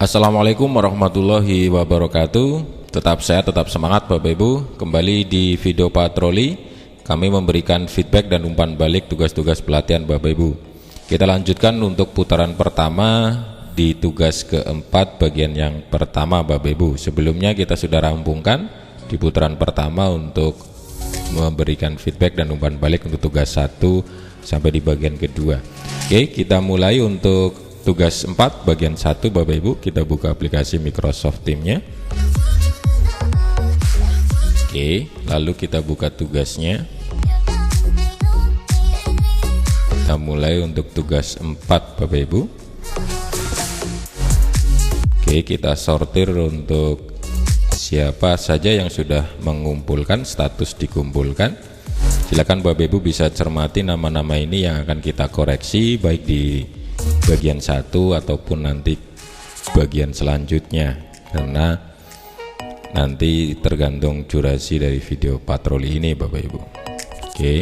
Assalamualaikum warahmatullahi wabarakatuh. Tetap sehat, tetap semangat Bapak Ibu. Kembali di video patroli, kami memberikan feedback dan umpan balik tugas-tugas pelatihan Bapak Ibu. Kita lanjutkan untuk putaran pertama di tugas keempat bagian yang pertama Bapak Ibu. Sebelumnya kita sudah rampungkan di putaran pertama untuk memberikan feedback dan umpan balik untuk tugas 1 sampai di bagian kedua. Oke, kita mulai untuk tugas 4 bagian 1 Bapak Ibu. Kita buka aplikasi Microsoft Teams-nya. Oke, lalu kita buka tugasnya. Kita mulai untuk tugas 4 Bapak Ibu. Oke, kita sortir untuk siapa saja yang sudah mengumpulkan, status dikumpulkan. Silakan Bapak Ibu bisa cermati nama-nama ini yang akan kita koreksi baik di bagian 1 ataupun nanti bagian selanjutnya, karena nanti tergantung durasi dari video patroli ini Bapak Ibu. Oke,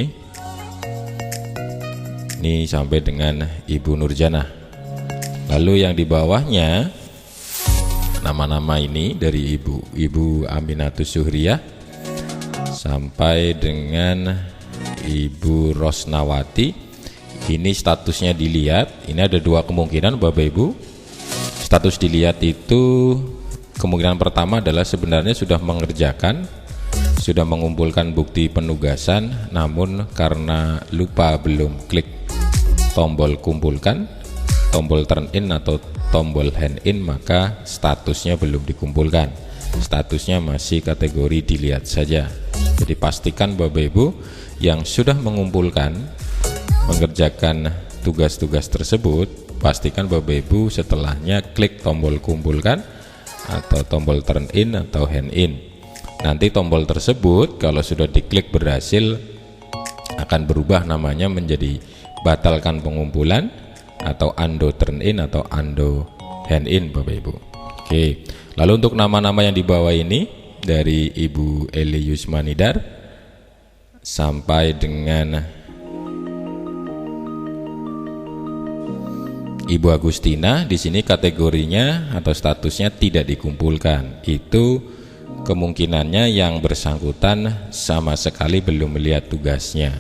ini sampai dengan Ibu Nurjanah. Lalu yang di bawahnya nama-nama ini dari Ibu Aminatus Suhriyah sampai dengan Ibu Rosnawati. Ini statusnya dilihat. Ini ada dua kemungkinan Bapak Ibu. Status dilihat itu kemungkinan pertama adalah sebenarnya sudah mengerjakan, sudah mengumpulkan bukti penugasan, namun karena lupa belum klik tombol kumpulkan, tombol turn in atau tombol hand in, maka statusnya belum dikumpulkan. Statusnya masih kategori dilihat saja. Jadi pastikan Bapak Ibu yang sudah mengumpulkan, mengerjakan tugas-tugas tersebut, pastikan Bapak Ibu setelahnya klik tombol kumpulkan atau tombol turn in atau hand in. Nanti tombol tersebut kalau sudah diklik berhasil akan berubah namanya menjadi batalkan pengumpulan atau undo turn in atau undo hand in Bapak Ibu. Oke, lalu untuk nama-nama yang di bawah ini dari Ibu Eli Yusmanidar sampai dengan Ibu Agustina, di sini kategorinya atau statusnya tidak dikumpulkan. Itu kemungkinannya yang bersangkutan sama sekali belum melihat tugasnya,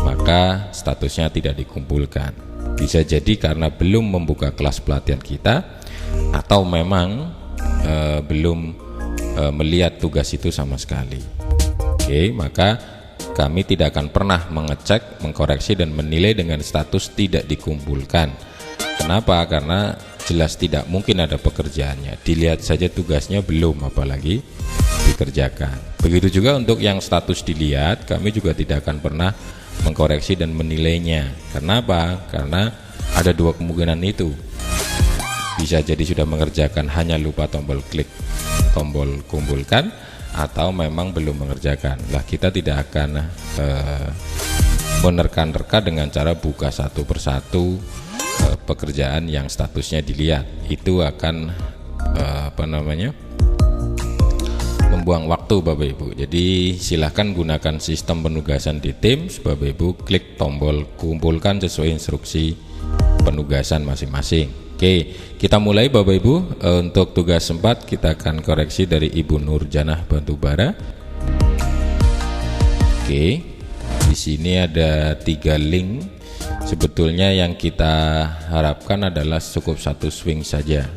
maka statusnya tidak dikumpulkan. Bisa jadi karena belum membuka kelas pelatihan kita, atau memang belum melihat tugas itu sama sekali. Oke, maka kami tidak akan pernah mengecek, mengkoreksi dan menilai dengan status tidak dikumpulkan. Kenapa? Karena jelas tidak mungkin ada pekerjaannya. Dilihat saja tugasnya belum, apalagi dikerjakan. Begitu juga untuk yang status dilihat, kami juga tidak akan pernah mengkoreksi dan menilainya. Kenapa? Karena ada dua kemungkinan itu. Bisa jadi sudah mengerjakan, hanya lupa tombol klik tombol kumpulkan, atau memang belum mengerjakan. Lah, kita tidak akan menerka-nerka dengan cara buka satu persatu pekerjaan yang statusnya dilihat. Itu akan membuang waktu Bapak Ibu. Jadi silahkan gunakan sistem penugasan di Teams. Bapak Ibu klik tombol kumpulkan sesuai instruksi penugasan masing-masing. Oke, kita mulai Bapak Ibu. Untuk tugas 4 kita akan koreksi dari Ibu Nurjanah Batubara. Oke, di sini ada 3 link. Sebetulnya yang kita harapkan adalah cukup 1 swing saja.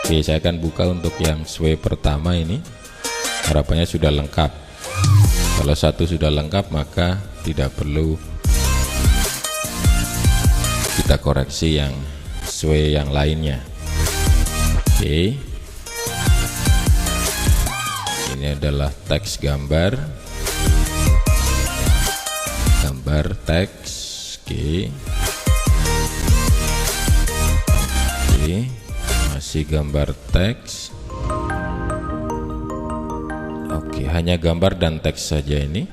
Oke, saya akan buka untuk yang swing pertama ini. Harapannya sudah lengkap. Kalau 1 sudah lengkap, maka tidak perlu kita koreksi yang sesuai yang lainnya. Oke, ini adalah teks gambar teks. Oke, masih gambar teks. Oke, hanya gambar dan teks saja ini.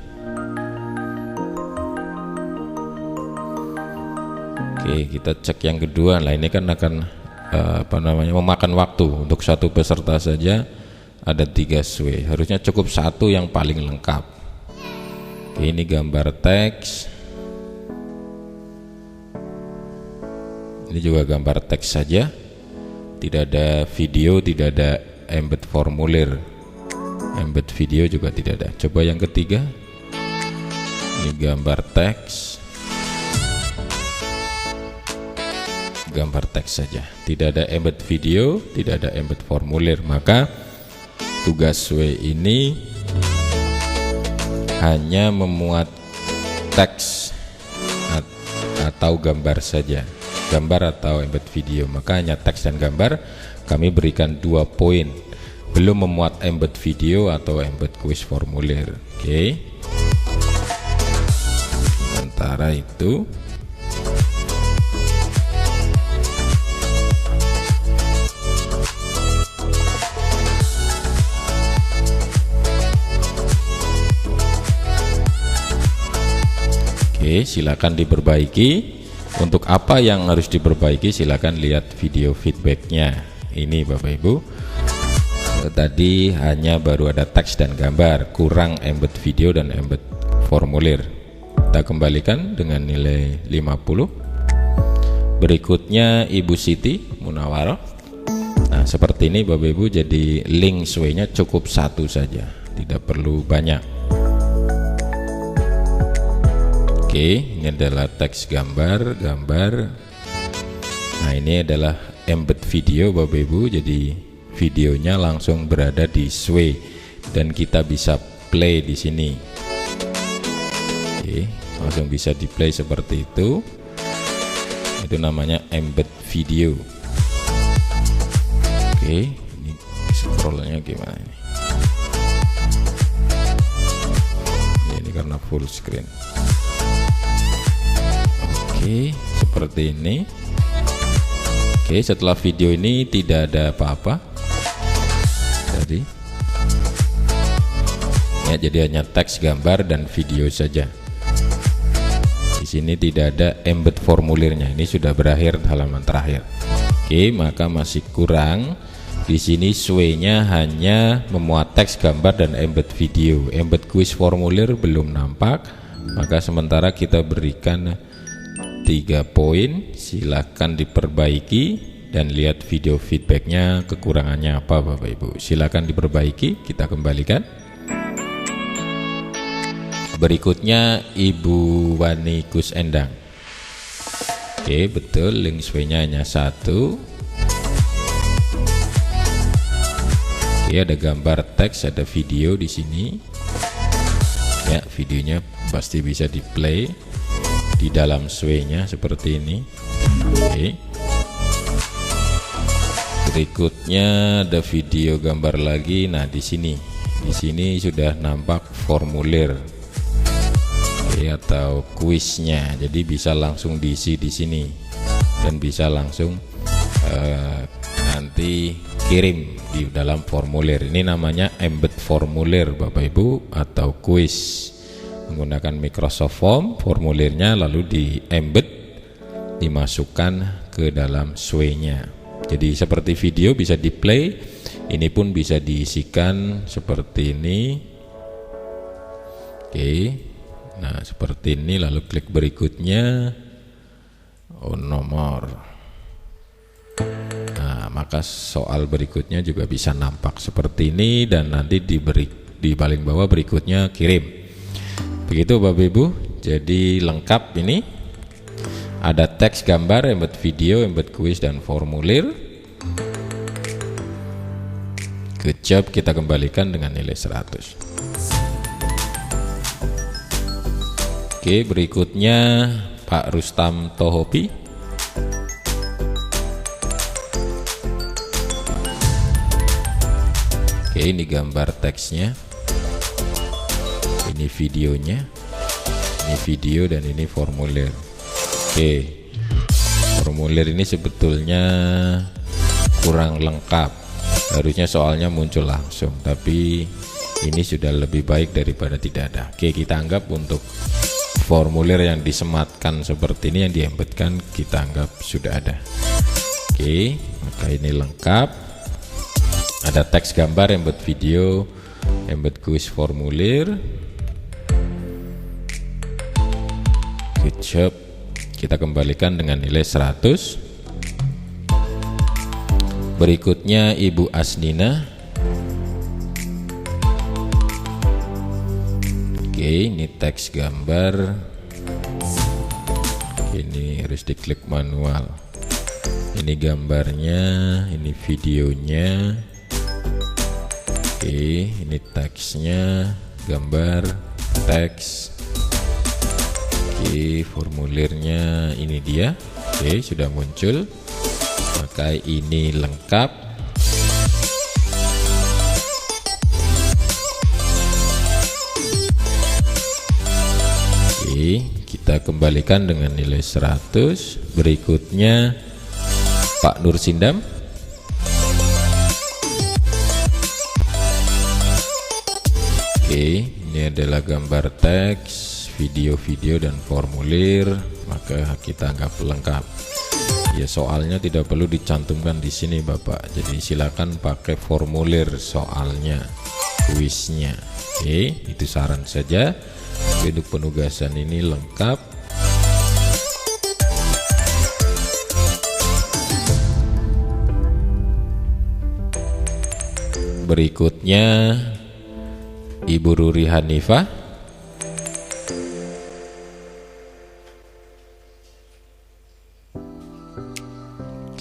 Oke, kita cek yang kedua. Nah, ini kan akan memakan waktu. Untuk satu peserta saja ada 3 sway. Harusnya cukup 1 yang paling lengkap. Oke, ini gambar teks. Ini juga gambar teks saja. tidak ada video, tidak ada embed formulir, embed video juga tidak ada. Coba yang ketiga, ini gambar teks, gambar teks saja, tidak ada embed video, tidak ada embed formulir. Maka tugas W ini hanya memuat teks atau gambar saja, gambar atau embed video. Maka hanya teks dan gambar, kami berikan 2 poin. Belum memuat embed video atau embed kuis formulir. Oke. Sementara itu silakan diperbaiki. Untuk apa yang harus diperbaiki, silakan lihat video feedbacknya. Ini Bapak Ibu, tadi hanya baru ada teks dan gambar, kurang embed video dan embed formulir. Kita kembalikan dengan nilai 50. Berikutnya Ibu Siti Munawaroh. Nah seperti ini Bapak Ibu, jadi link SW-nya cukup 1 saja, tidak perlu banyak. Oke, ini adalah teks gambar. Nah ini adalah embed video Bapak Ibu, jadi videonya langsung berada di SW dan kita bisa play di sini. Oke, langsung bisa di play seperti itu. Itu namanya embed video. Oke, ini scrollnya gimana ini? Ini karena full screen. Oke, seperti ini. Oke, setelah video ini tidak ada apa-apa tadi ya, jadi hanya teks, gambar, dan video saja. Di sini tidak ada embed formulirnya. Ini sudah berakhir halaman terakhir. Oke, maka masih kurang. Di sini SW-nya hanya memuat teks, gambar, dan embed video. Embed kuis formulir belum nampak, maka sementara kita berikan 3 poin. Silakan diperbaiki dan lihat video feedbacknya, kekurangannya apa Bapak Ibu. Silakan diperbaiki, kita kembalikan. Berikutnya Ibu Wani Gus Endang. Oke, betul, link SW-nya hanya 1. Oke, ada gambar, teks, ada video di sini. Ya, videonya pasti bisa di play di dalam SW-nya seperti ini. Oke. Berikutnya ada video gambar lagi. Nah, di sini sudah nampak formulir, oke, atau kuisnya. Jadi bisa langsung diisi di sini dan bisa langsung nanti kirim di dalam formulir. Ini namanya embed formulir Bapak Ibu atau kuis. Menggunakan Microsoft Form, formulirnya lalu di-embed, dimasukkan ke dalam SW-nya. Jadi seperti video bisa di-play, ini pun bisa diisikan seperti ini. Oke, nah seperti ini, lalu klik berikutnya, nomor. Nah, maka soal berikutnya juga bisa nampak seperti ini, dan nanti di paling bawah berikutnya kirim. Begitu Bapak Ibu, jadi lengkap ini. Ada teks, gambar, embed video, embed kuis, dan formulir. Good job, kita kembalikan dengan nilai 100. Oke, berikutnya Pak Rustam Tohopi. Oke, ini gambar teksnya. Ini videonya, ini video, dan ini formulir. Oke, formulir ini sebetulnya kurang lengkap, harusnya soalnya muncul langsung, tapi ini sudah lebih baik daripada tidak ada. Oke, kita anggap untuk formulir yang disematkan seperti ini, yang diembedkan, kita anggap sudah ada. Oke, maka ini lengkap. Ada teks, gambar, embed video, embed kuis, formulir. Good job, kita kembalikan dengan nilai 100. Berikutnya Ibu Asnina. Oke, ini teks gambar. Ini harus diklik manual. Ini gambarnya, ini videonya. Oke, ini teksnya, gambar, teks. Oke, formulirnya ini dia. Oke, sudah muncul. Maka ini lengkap. Oke, kita kembalikan dengan nilai 100. Berikutnya Pak Nur Sindam. Oke, ini adalah gambar teks, video-video dan formulir, maka kita anggap lengkap. Ya, soalnya tidak perlu dicantumkan di sini Bapak. Jadi silakan pakai formulir soalnya, kuisnya. Oke, itu saran saja. Untuk penugasan ini lengkap. Berikutnya Ibu Ruri Hanifah.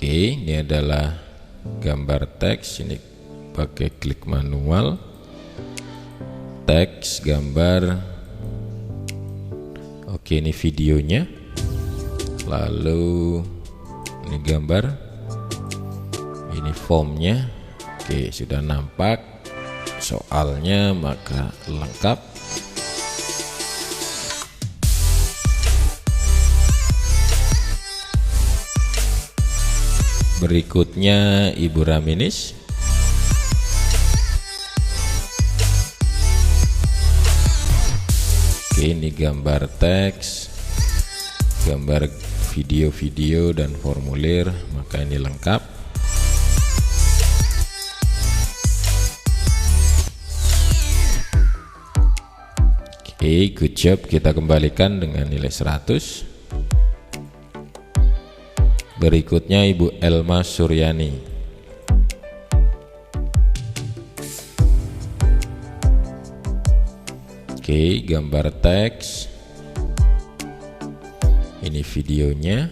Oke, ini adalah gambar teks. Ini pakai klik manual. Teks, gambar. Oke, ini videonya. Lalu ini gambar. Ini formnya. Oke, sudah nampak soalnya, maka lengkap. Berikutnya Ibu Raminis. Oke, ini gambar teks, gambar video-video dan formulir, maka ini lengkap. Oke, good job. Kita kembalikan dengan nilai 100. Berikutnya Ibu Elma Suryani. Oke, gambar teks. Ini videonya.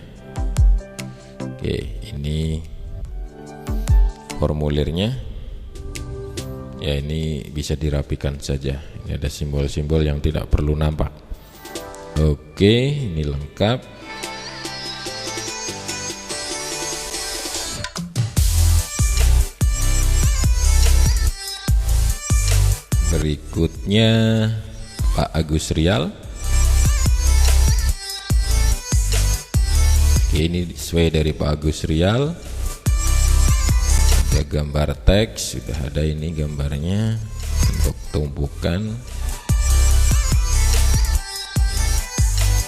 Oke, ini formulirnya. Ya, ini bisa dirapikan saja. Ini ada simbol-simbol yang tidak perlu nampak. Oke, ini lengkap. Berikutnya Pak Agus Rial. Oke, ini sesuai dari Pak Agus Rial. Ada gambar teks, sudah ada ini gambarnya, bentuk tumpukan.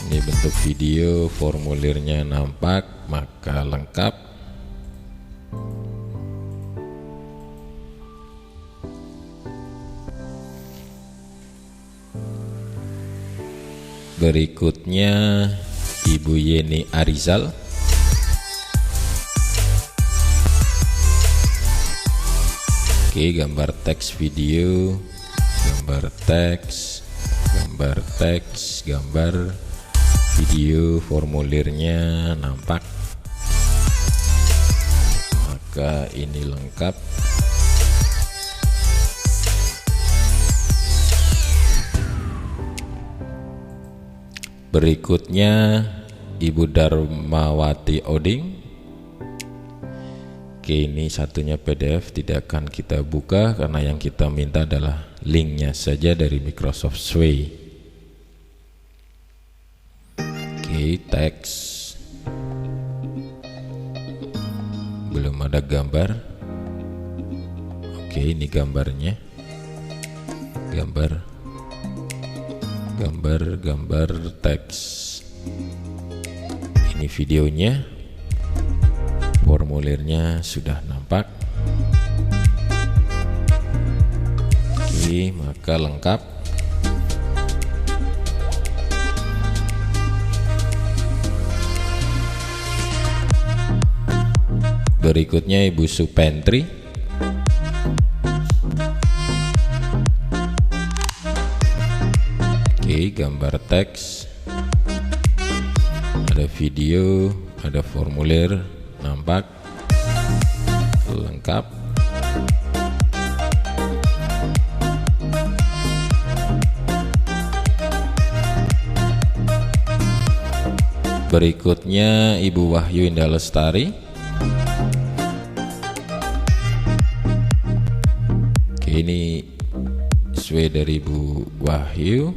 Ini bentuk video, formulirnya nampak, maka lengkap. Berikutnya Ibu Yeni Arizal. Oke, gambar teks video, gambar teks, gambar teks, gambar video, formulirnya nampak, maka ini lengkap. Berikutnya Ibu Darmawati Oding. Oke, ini satunya PDF, tidak akan kita buka karena yang kita minta adalah linknya saja dari Microsoft Sway. Oke, teks, belum ada gambar. Oke, ini gambarnya, gambar teks. Ini videonya, formulirnya sudah nampak. Oke, maka lengkap. Berikutnya Ibu Supentri. Oke, gambar teks, ada video, ada formulir, nampak lengkap. Berikutnya Ibu Wahyu Indah Lestari. Oke, ini sesuai dari Ibu Wahyu,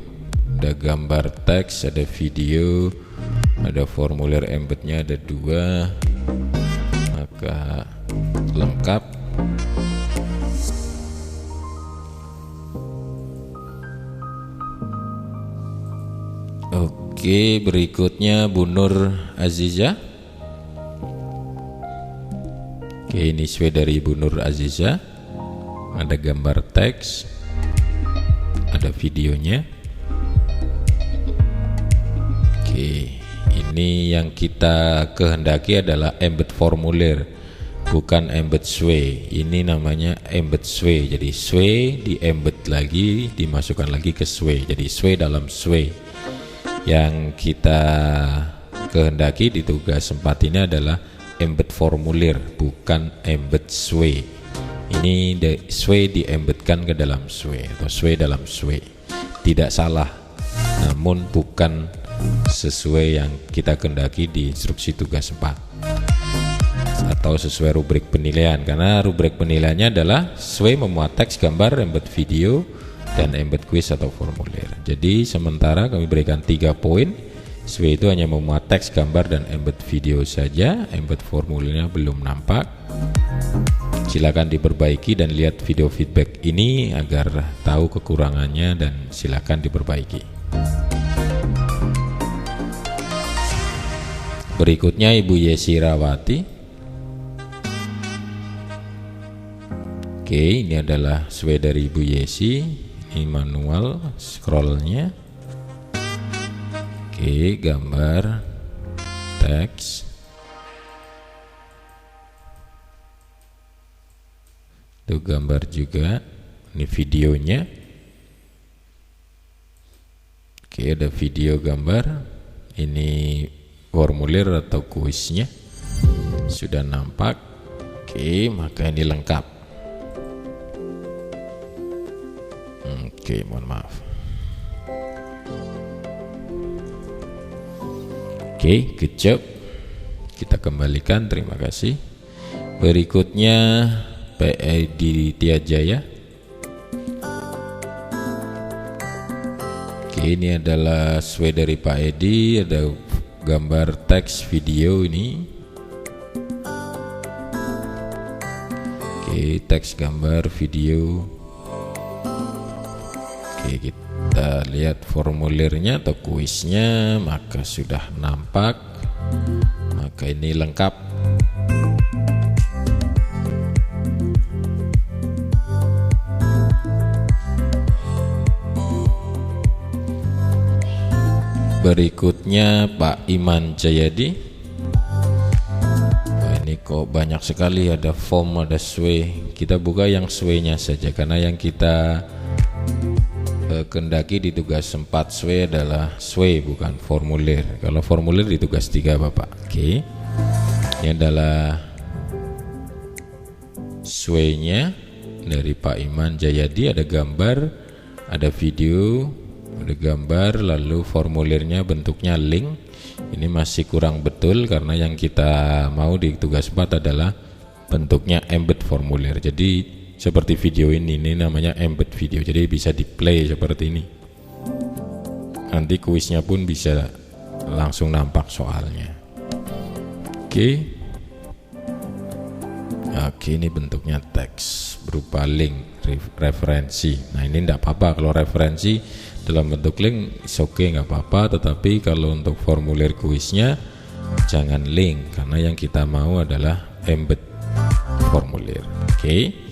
ada gambar teks, ada video, ada formulir embednya, ada 2, maka lengkap. Oke, berikutnya Bu Nur Aziza. Oke, ini sesuai dari Bu Nur Aziza, ada gambar teks, ada videonya. Oke, ini yang kita kehendaki adalah embed formulir, bukan embed sway. Ini namanya embed sway. Jadi sway di embed lagi, dimasukkan lagi ke sway. Jadi sway dalam sway. Yang kita kehendaki di tugas 4 ini adalah embed formulir, bukan embed sway. Ini sway diembedkan ke dalam sway atau sway dalam sway. Tidak salah, namun bukan sesuai yang kita kehendaki di instruksi tugas 4 atau sesuai rubrik penilaian, karena rubrik penilaiannya adalah sway memuat teks, gambar, embed video, dan embed quiz atau formulir. Jadi sementara kami berikan 3 poin. Sway itu hanya memuat teks, gambar, dan embed video saja. Embed formulirnya belum nampak. Silakan diperbaiki dan lihat video feedback ini agar tahu kekurangannya dan silakan diperbaiki. Berikutnya Ibu Yesi Rawati. Oke, ini adalah sway dari Ibu Yesi. Ini manual scrollnya. Oke, gambar, teks, itu gambar juga. Ini videonya. Oke, ada video, gambar. Ini formulir atau kuisnya sudah nampak. Oke, maka ini lengkap. Oke, mohon maaf. Oke, good job. Kita kembalikan, terima kasih. Berikutnya Pak Edi Tiajaya. Oke, ini adalah sesuai dari Pak Edi, ada gambar, teks, video ini. Oke, teks, gambar, video. Oke, kita lihat formulirnya atau kuisnya, maka sudah nampak. Maka ini lengkap. Berikutnya Pak Iman Jayadi. Ini kok banyak sekali, ada form, ada sway. Kita buka yang sway-nya saja, karena yang kita kendaki di tugas 4 sway adalah sway, bukan formulir. Kalau formulir di tugas 3 Bapak. Oke, ini adalah sway-nya dari Pak Iman Jayadi. Ada gambar, ada video, ada gambar, lalu formulirnya bentuknya link. Ini masih kurang betul, karena yang kita mau di tugas 4 adalah bentuknya embed formulir. Jadi seperti video ini namanya embed video, jadi bisa di play seperti ini. Nanti kuisnya pun bisa langsung nampak soalnya. Oke, ini bentuknya teks berupa link, referensi. Nah, ini tidak apa-apa kalau referensi dalam bentuk link, oke, nggak apa-apa. Tetapi kalau untuk formulir kuisnya jangan link, karena yang kita mau adalah embed formulir. Oke.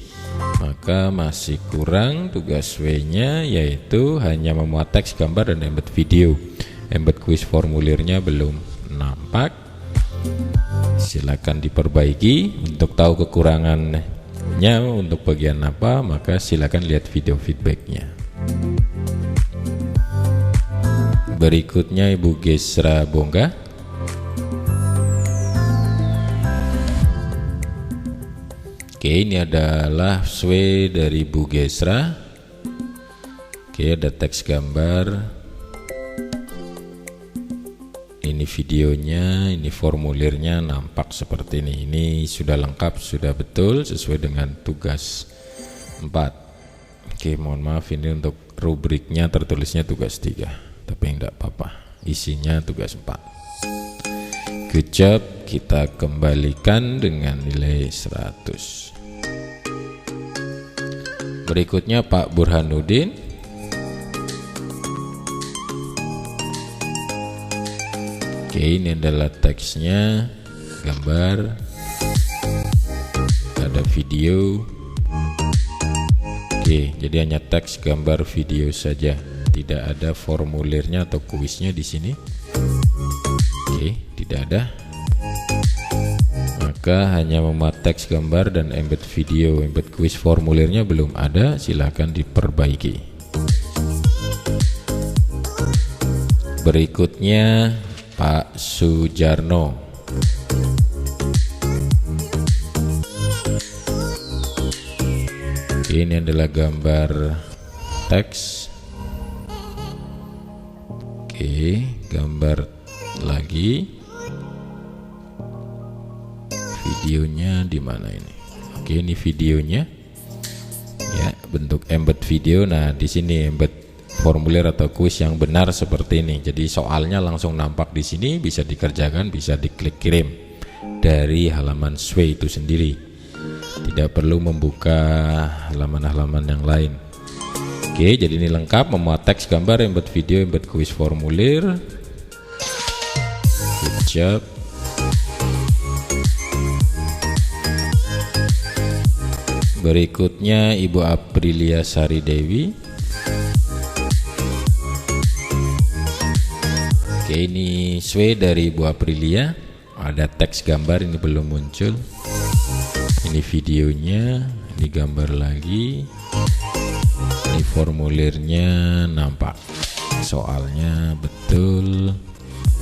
Maka masih kurang tugas W-nya, yaitu hanya memuat teks, gambar, dan embed video. Embed kuis formulirnya belum nampak. silakan diperbaiki. Untuk tahu kekurangannya untuk bagian apa, maka silakan lihat video feedbacknya. Berikutnya Ibu Gesra Bongga. Oke, ini adalah SW dari Bu Gesra. Oke, ada teks gambar. Ini videonya, ini formulirnya nampak seperti ini. Ini sudah lengkap, sudah betul sesuai dengan tugas 4. Oke, mohon maaf ini untuk rubriknya tertulisnya tugas 3, tapi enggak apa-apa. Isinya tugas 4. Good job, kita kembalikan dengan nilai 100. Berikutnya Pak Burhanuddin. Oke, ini adalah teksnya, gambar, ada video. Oke, jadi hanya teks, gambar, video saja, tidak ada formulirnya atau kuisnya di sini. Oke, tidak ada. Maka hanya memuat teks, gambar, dan embed video. Embed kuis formulirnya belum ada, silakan diperbaiki. Berikutnya Pak Sujarno. Ini adalah gambar teks. Oke, gambar lagi. Videonya di mana ini? Oke, ini videonya. Ya, bentuk embed video. Nah, di sini embed formulir atau kuis yang benar seperti ini. Jadi soalnya langsung nampak di sini, bisa dikerjakan, bisa diklik kirim dari halaman SW itu sendiri. Tidak perlu membuka halaman-halaman yang lain. Oke, jadi ini lengkap, memuat teks, gambar, embed video, embed kuis formulir. Good job. Berikutnya Ibu Aprilia Sari Dewi. Oke, ini SW dari Ibu Aprilia. Ada teks, gambar, ini belum muncul. Ini videonya, ini gambar lagi. Ini formulirnya nampak. Soalnya betul.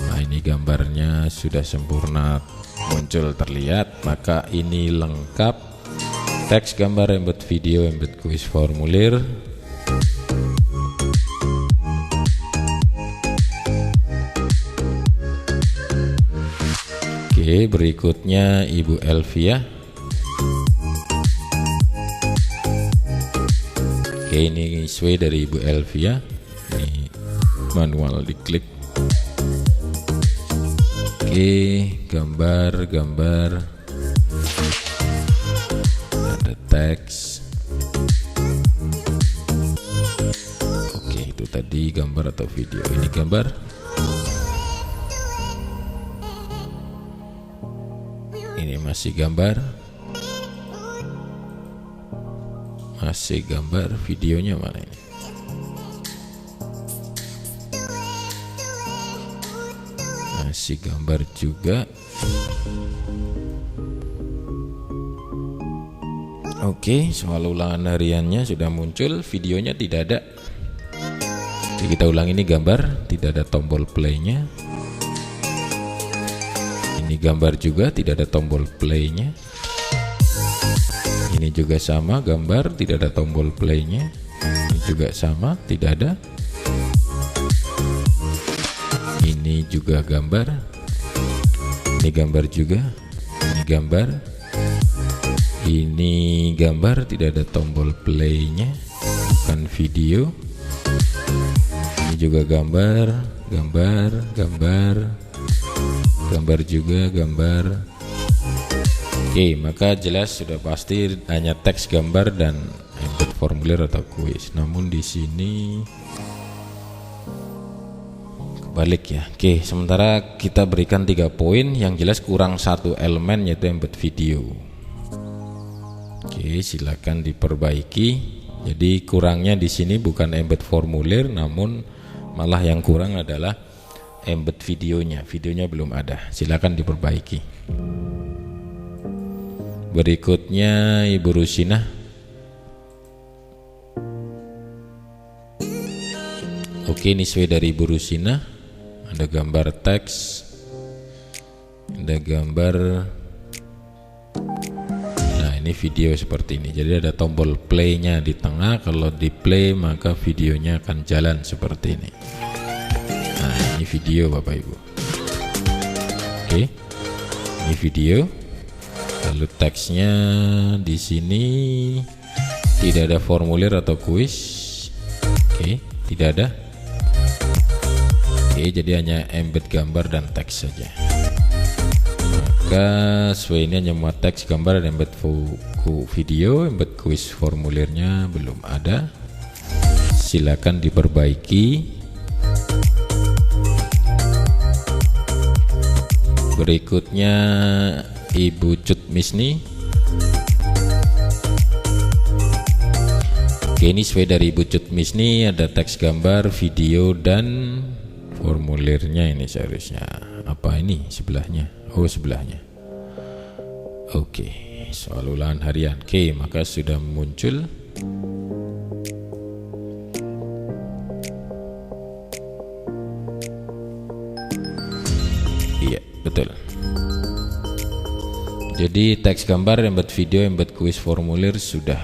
Nah, ini gambarnya sudah sempurna muncul terlihat. Maka ini lengkap. Teks, gambar, embed video, embed kuis formulir. Oke, berikutnya Ibu Elvia. Oke, ini SW dari Ibu Elvia. Ini manual diklik. Oke, gambar, ada teks. Oke, itu tadi gambar atau video. Ini gambar. Ini masih gambar. Masih gambar, videonya mana ini? Masih gambar juga. Oke, soal ulangan hariannya sudah muncul, videonya tidak ada. Jadi kita ulang, ini gambar, tidak ada tombol playnya. Ini gambar juga, tidak ada tombol playnya. Ini juga sama, gambar, tidak ada tombol playnya. Ini juga sama, tidak ada. Ini juga gambar. Ini gambar juga. Ini gambar. Ini gambar, tidak ada tombol playnya, bukan video. Ini juga gambar, gambar juga, gambar. Oke, maka jelas sudah pasti hanya teks, gambar, dan embed formulir atau kuis. Namun di sini kebalik ya. Oke, sementara kita berikan 3 poin, yang jelas kurang 1 elemen yaitu embed video. Oke, silakan diperbaiki. Jadi kurangnya di sini bukan embed formulir, namun malah yang kurang adalah embed videonya belum ada, silakan diperbaiki. Berikutnya Ibu Rusina. Oke, ini sesuai dari Ibu Rusina. Ada gambar teks, ada gambar. Nah, ini video seperti ini. Jadi ada tombol play-nya di tengah. Kalau di play maka videonya akan jalan seperti ini. Nah, ini video Bapak Ibu. Oke, ini video. Lalu teksnya di sini tidak ada formulir atau kuis. Oke, tidak ada. Oke, jadi hanya embed gambar dan teks saja. Maka sesuai ini hanya muat teks, gambar, dan embed video. Embed kuis formulirnya belum ada. Silakan diperbaiki. Berikutnya Ibu Cut Misni. Oke, ini sesuai dari Ibu Cut Misni, ada teks, gambar, video, dan formulirnya. Ini seharusnya apa ini sebelahnya? Oh, sebelahnya. Oke, soal ulangan harian. Oke, maka sudah muncul. Iya, betul. Jadi teks, gambar, embed video, embed kuis formulir sudah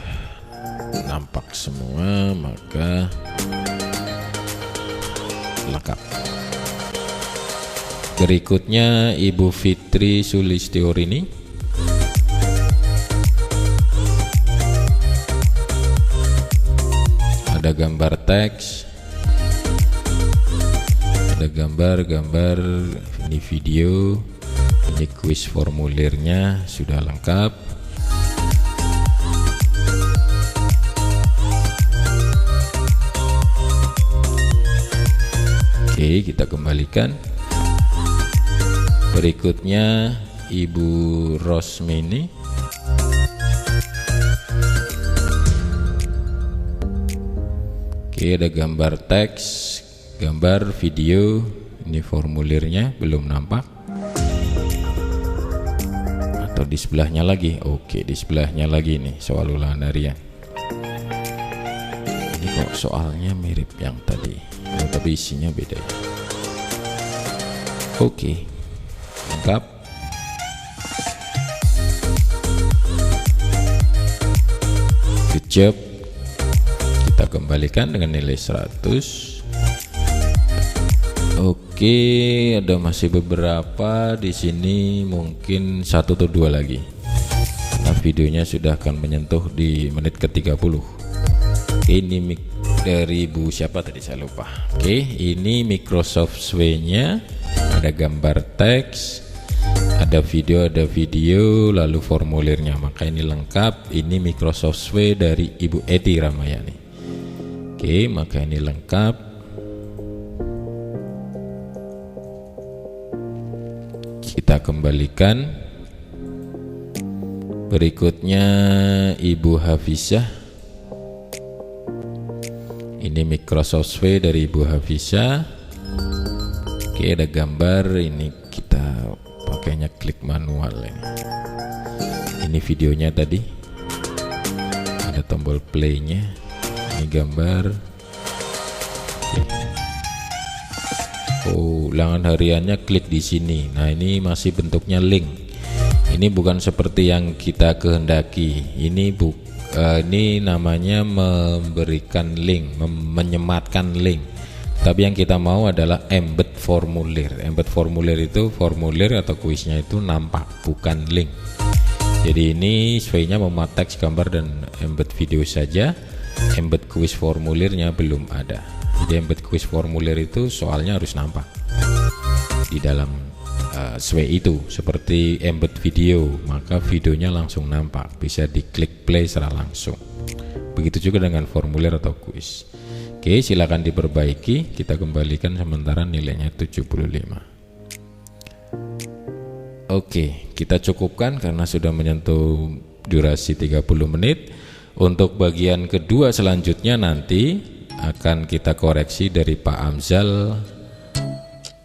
nampak semua, maka lengkap. Berikutnya Ibu Fitri Sulistiorini. Ada gambar teks, ada gambar, ini video. Ini kuis formulirnya sudah lengkap. Oke, kita kembalikan. Berikutnya Ibu Rosmini. Oke, ada gambar teks, gambar, video. Ini formulirnya belum nampak. Atau di sebelahnya lagi. Oke, di sebelahnya lagi nih soal ulangan harian. Ini kok soalnya mirip yang tadi, tapi isinya beda ya. Oke, lengkap. Good job. Kita kembalikan dengan nilai 100. Oke, ada masih beberapa di sini, mungkin 1 atau 2 lagi. Nah, videonya sudah akan menyentuh di menit ke-30. Ini dari Ibu siapa tadi, saya lupa. Oke, ini Microsoft Sway-nya. Ada gambar teks, ada video, lalu formulirnya. Maka ini lengkap. Ini Microsoft Sway dari Ibu Eti Ramayani. Oke, maka ini lengkap. Kita kembalikan. Berikutnya Ibu Hafizah. Ini Microsoft Sway dari Ibu Hafizah. Oke, ada gambar. Ini kita pakainya klik manual ini. Ini videonya tadi. Ada tombol play-nya. Ini gambar. Oke. Oh, ulangan hariannya klik di sini. Nah, ini masih bentuknya link. Ini bukan seperti yang kita kehendaki. Ini namanya memberikan link, menyematkan link. Tapi yang kita mau adalah embed formulir. Embed formulir itu formulir atau kuisnya itu nampak, bukan link. Jadi ini sesuainya memuat teks, gambar, dan embed video saja. Embed kuis formulirnya belum ada. Jadi embed kuis formulir itu soalnya harus nampak di dalam Sway itu. Seperti embed video, maka videonya langsung nampak, bisa diklik play secara langsung. Begitu juga dengan formulir atau kuis. Oke, silakan diperbaiki. Kita kembalikan sementara nilainya 75. Oke, kita cukupkan karena sudah menyentuh durasi 30 menit. Untuk bagian kedua selanjutnya nanti akan kita koreksi dari Pak Amzal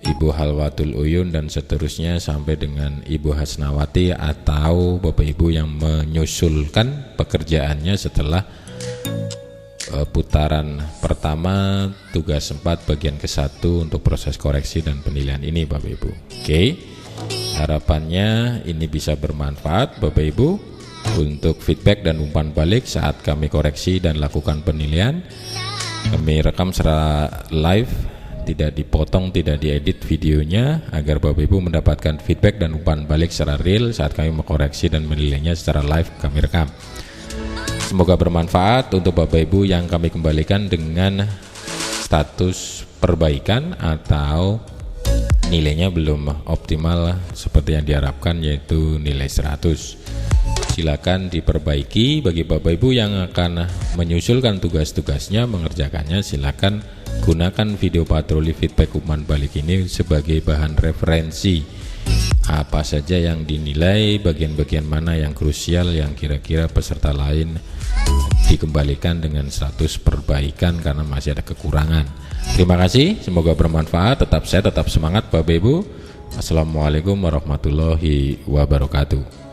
Ibu Halwatul Uyun dan seterusnya sampai dengan Ibu Hasnawati atau Bapak Ibu yang menyusulkan pekerjaannya setelah putaran pertama tugas 4 bagian ke-1 untuk proses koreksi dan penilaian ini Bapak Ibu. Oke, harapannya ini bisa bermanfaat Bapak Ibu untuk feedback dan umpan balik saat kami koreksi dan lakukan penilaian. Kami rekam secara live, tidak dipotong, tidak diedit videonya, agar Bapak Ibu mendapatkan feedback dan umpan balik secara real saat kami mengkoreksi dan menilainya secara live kami rekam. Semoga bermanfaat untuk Bapak Ibu yang kami kembalikan dengan status perbaikan atau nilainya belum optimal seperti yang diharapkan, yaitu nilai 100. Silakan diperbaiki. Bagi Bapak Ibu yang akan menyusulkan tugas-tugasnya, mengerjakannya, silakan gunakan video patroli feedback umpan balik ini sebagai bahan referensi. Apa saja yang dinilai, bagian-bagian mana yang krusial, yang kira-kira peserta lain dikembalikan dengan status perbaikan karena masih ada kekurangan. Terima kasih, semoga bermanfaat. Tetap sehat, tetap semangat Bapak Ibu. Assalamualaikum warahmatullahi wabarakatuh.